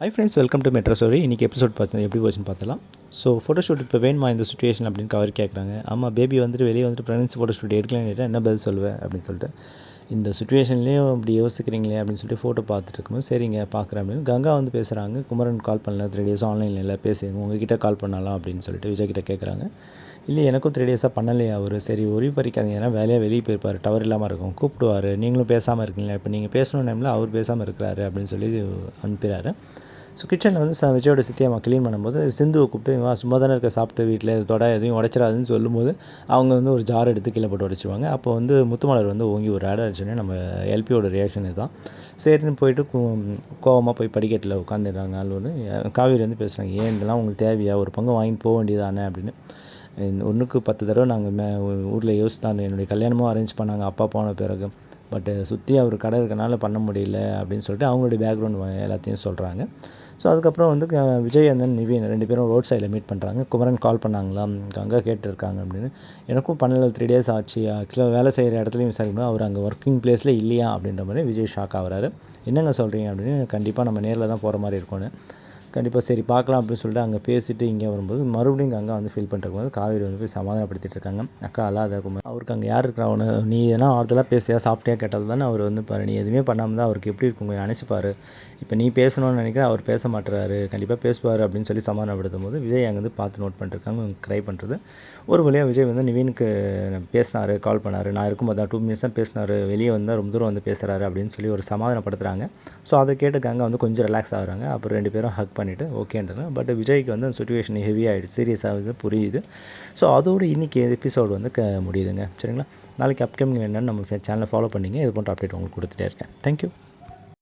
Hi friends, welcome to metro story. இன்றைக்கி episode பார்த்து எப்படி போச்சுன்னு பார்த்தலாம். ஸோ ஃபோட்டோஷூட் இப்போ வேணுமா இந்த சுச்சுவேஷன் அப்படின்னு அவர் கேட்குறாங்க. ஆமாம், பேபி வந்துட்டு வெளியே வந்துட்டு ப்ரெக்னன்சி ஃபோட்டோஷூட் எடுக்கலான்னு கேட்டால் என்ன பதில் சொல்லுவேன் அப்படின்னு சொல்லிட்டு, இந்த சுச்சுவேஷன்லேயும் அப்படி யோசிக்கிறீங்களே அப்படின்னு சொல்லிட்டு ஃபோட்டோ பார்த்துட்டு இருக்கும்போது சரிங்க பார்க்குறேன் அப்படின்னு கங்கா வந்து பேசுகிறாங்க. குமரன் கால் பண்ணல, 3 டேஸ் ஆன்லைனில் இல்லை, பேசுங்க உங்ககிட்ட கால் பண்ணலாம் அப்படின்னு சொல்லிட்டு விஜய் கிட்டே கேட்குறாங்க. இல்லை எனக்கும் 3 டேஸாக பண்ணலையே அவர். சரி ஒரே பறிக்காதீங்க, ஏன்னா வேலையாக வெளியே போயிருப்பார், டவர் இல்லாமல் இருக்கும், கூப்பிடுவார், நீங்களும் பேசாமல் இருக்கீங்களா, இப்போ நீங்கள் பேசணும் டைமில் அவர் பேசாமல் இருக்கிறாரு அப்படின்னு சொல்லி அனுப்புகிறாரு. ஸோ கிச்சனில் வந்து விஜயோட சித்தி அம்மா க்ளீன் பண்ணும்போது சிந்துவை கூப்பிட்டு வா சும்மா தானே இருக்க, சாப்பிட்டு வீட்டில் தொட எதையும் உடைச்சிடாதுன்னு சொல்லும்போது அவங்க வந்து ஒரு ஜார் எடுத்து கீழே போட்டு உடைச்சிருவாங்க. அப்போ வந்து முத்துமலர் வந்து ஓங்கி ஒரு ஆட் அடிச்சோன்னே நம்ம எல்பியோட ரியாக்ஷன் இதுதான். சரின்னு போயிட்டு கோவமாக போய் படிக்கட்டில் உட்காந்துடுறாங்க. ஒன்று காவேரி வந்து பேசுகிறாங்க, ஏன் இதெல்லாம் உங்களுக்கு தேவையா, ஒரு பங்கு வாங்கிட்டு போக வேண்டியதானே அப்படின்னு. 1க்கு 10 தடவை நாங்கள் ஊரில் யோசித்தான், என்னுடைய கல்யாணமும் அரேஞ்ச் பண்ணாங்க அப்பா போன பிறகு, பட்டு சுற்றி அவர் கடை இருக்கனால பண்ண முடியல அப்படின்னு சொல்லிட்டு அவங்களுடைய பேக்ரவுண்ட் எல்லாத்தையும் சொல்கிறாங்க. ஸோ அதுக்கப்புறம் வந்து விஜய் அண்ட் நிவின் 2 பேரும் ரோட் சைடில் மீட் பண்ணுறாங்க. குமரன் கால் பண்ணாங்களா, கங்கா கேட்டுருக்காங்க அப்படின்னு. எனக்கும் பண்ணல, 3 டேஸ் ஆச்சு, ஆக்சுவலாக வேலை செய்கிற இடத்துலையும் விசாரிக்கும்போது அவர் அங்கே ஒர்க்கிங் பிளேஸில் இல்லையா அப்படின்ற மாதிரி விஜய் ஷாக் ஆகிறாரு. என்னங்க சொல்கிறீங்க அப்படின்னு. கண்டிப்பாக நம்ம நேரில் தான் போகிற மாதிரி இருக்கும்னு. கண்டிப்பாக சரி பார்க்கலாம் அப்படின்னு சொல்லிட்டு அங்கே பேசிவிட்டு இங்கே வரும்போது மறுபடியும் அங்கே வந்து ஃபீல் பண்ணிருக்கும்போது காவேரி வந்து போய் சமாதானப்படுத்திட்டு இருக்காங்க. அக்கா அல்லாத குமார், அவருக்கு அங்கே யார் இருக்கிறா, அவனு நீ எதனா ஆறுதலாக பேசியா சாப்பிட்டியா கேட்டது தானே அவர் வந்து பாரு, நீ எதுவுமே பண்ணாமல் தான் அவருக்கு எப்படி இருக்கும் நினச்சிப்பார். இப்போ நீ பேசணும்னு நினைக்கிறேன், அவர் பேச மாட்டுறாரு, கண்டிப்பாக பேசுவார் அப்படின்னு சொல்லி சமாதானப்படுத்தும் போது விஜய் அங்கே வந்து பார்த்து நோட் பண்ணிருக்காங்க, க்ரை பண்ணுறது. ஒரு வழியாக விஜய் வந்து நிவீனுக்கு பேசினார், கால் பண்ணார், நான் இருக்கும்போது தான் 2 மினிட்ஸ் தான் பேசினார், வெளியே வந்தால் ரொம்ப தூரம் வந்து பேசுகிறாரு அப்படின்னு சொல்லி ஒரு சமாதானப்படுத்துகிறாங்க. ஸோ அதை கேட்டு அங்கே வந்து கொஞ்சம் ரிலாக்ஸ் ஆகுறாங்க. அப்புறம் 2 பேரும் ஹக் பண்ணிவிட்டு ஓகேன்றாங்க. பட் விஜய்க்கு வந்து அந்த சுச்சுவேஷன் ஹெவி ஆகிடுது, சீரியஸ் ஆகுது, புரியுது. ஸோ அதோடு இன்றைக்கி எபிசோடு வந்து முடியுதுங்க. சரிங்களா, நாளைக்கு அப்கமிங் என்னென்னு நம்ம சேனலை ஃபாலோ பண்ணிங்க. இது போன்ற அப்டேட் உங்களுக்கு கொடுத்துட்டே இருக்கேன். தேங்க்யூ.